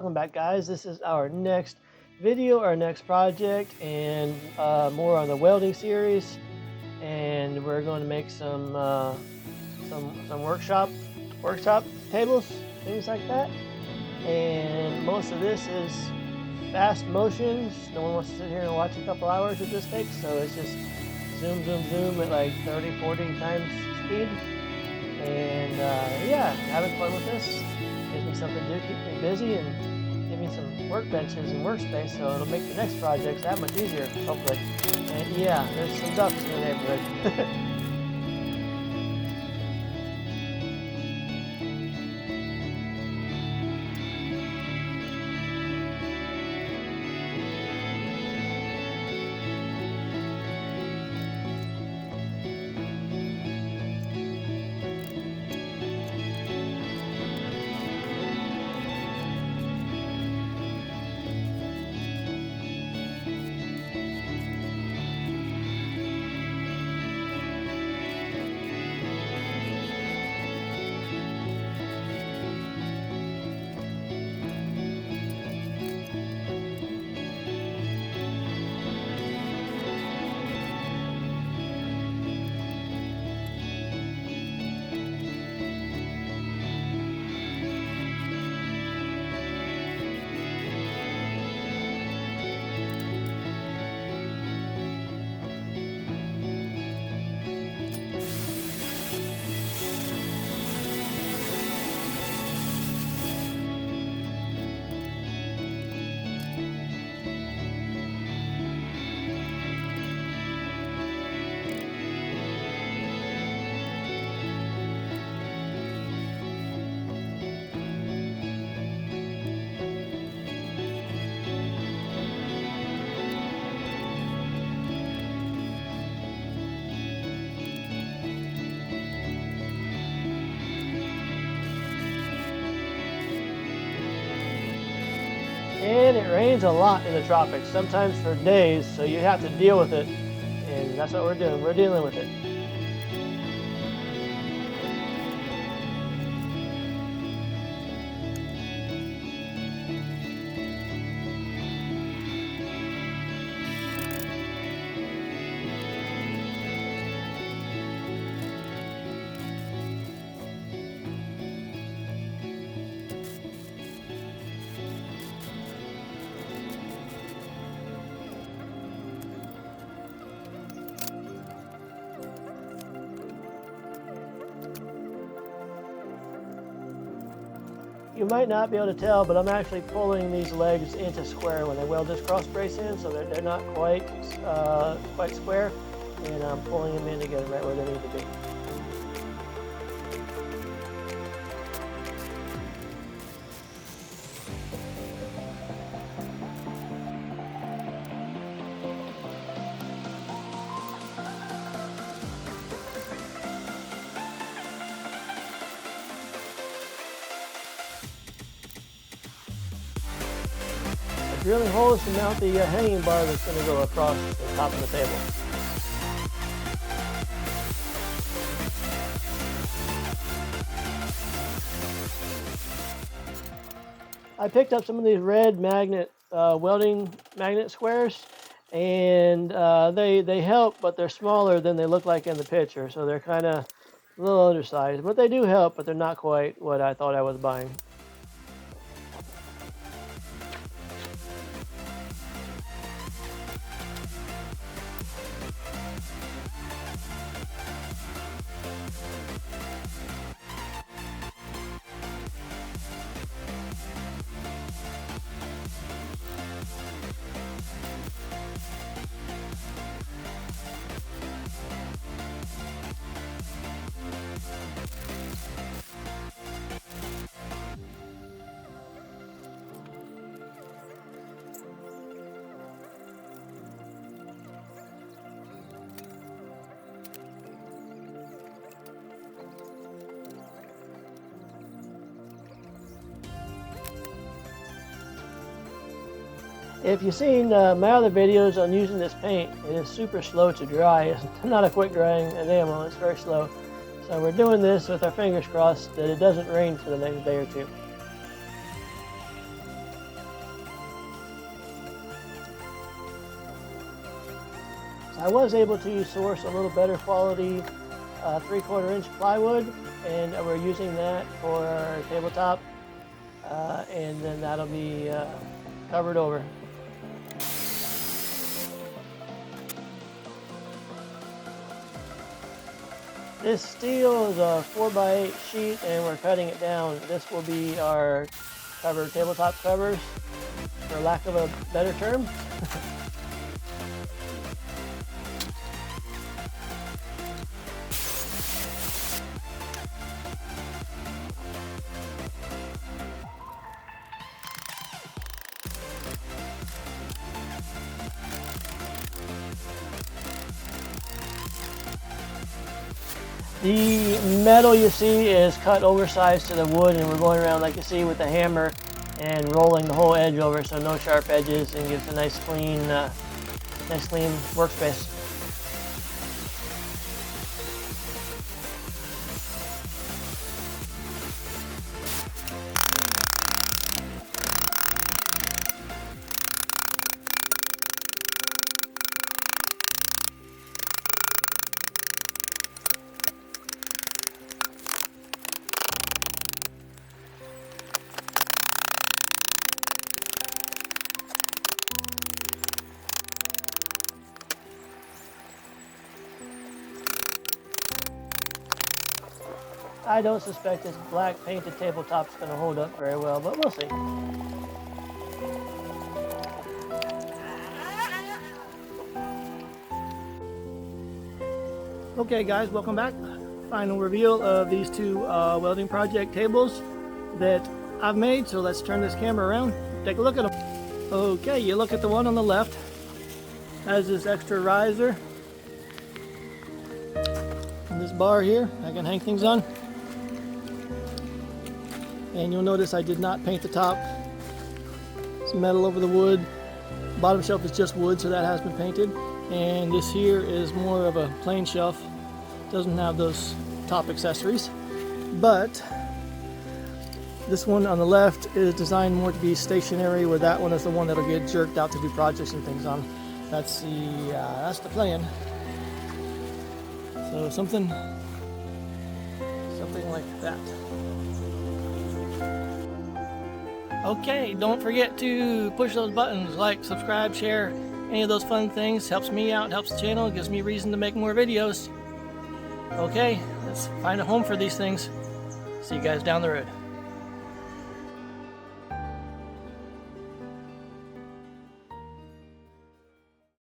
welcome back, guys. This is our next video, our next project, and more on the welding series. And we're going to make some workshop tables, things like that. And most of this is fast motions. No one wants to sit here and watch a couple hours of this takes, so it's just zoom at like 30-40 times speed. And yeah, having fun with this. Gives me something to do, keep me busy, and give me some workbenches and workspace, so it'll make the next projects that much easier, hopefully. And yeah, there's some ducks in the neighborhood. And it rains a lot in the tropics, sometimes for days, so you have to deal with it. And that's what we're doing. We're dealing with it. You might not be able to tell, but I'm actually pulling these legs into square when I weld this cross brace in, so they're not quite square, and I'm pulling them in together right where they need to be. Drilling holes to mount the hanging bar that's going to go across the top of the table. I picked up some of these red welding magnet squares, and they help, but they're smaller than they look like in the picture, so they're kind of a little undersized. But they do help, but they're not quite what I thought I was buying. If you've seen my other videos on using this paint, it is super slow to dry. It's not a quick drying enamel, it's very slow. So we're doing this with our fingers crossed that it doesn't rain for the next day or two. I was able to source a little better quality 3/4 inch plywood, and we're using that for our tabletop, and then that'll be covered over. This steel is a 4x8 sheet, and we're cutting it down. This will be our cover, tabletop covers, for lack of a better term. The metal you see is cut oversized to the wood, and we're going around like you see with the hammer and rolling the whole edge over, so no sharp edges, and gives a nice clean workspace. I don't suspect this black painted tabletop's going to hold up very well, but we'll see. Okay guys, welcome back. Final reveal of these two welding project tables that I've made. So let's turn this camera around, take a look at them. Okay, you look at the one on the left. Has this extra riser and this bar here I can hang things on. And you'll notice I did not paint the top. It's metal over the wood. Bottom shelf is just wood, so that has been painted. And this here is more of a plain shelf. Doesn't have those top accessories. But this one on the left is designed more to be stationary, where that one is the one that'll get jerked out to do projects and things on. That's the plan. So something like that. Okay, don't forget to push those buttons, like, subscribe, share, any of those fun things. Helps me out, helps the channel, gives me reason to make more videos. Okay, let's find a home for these things. See you guys down the road.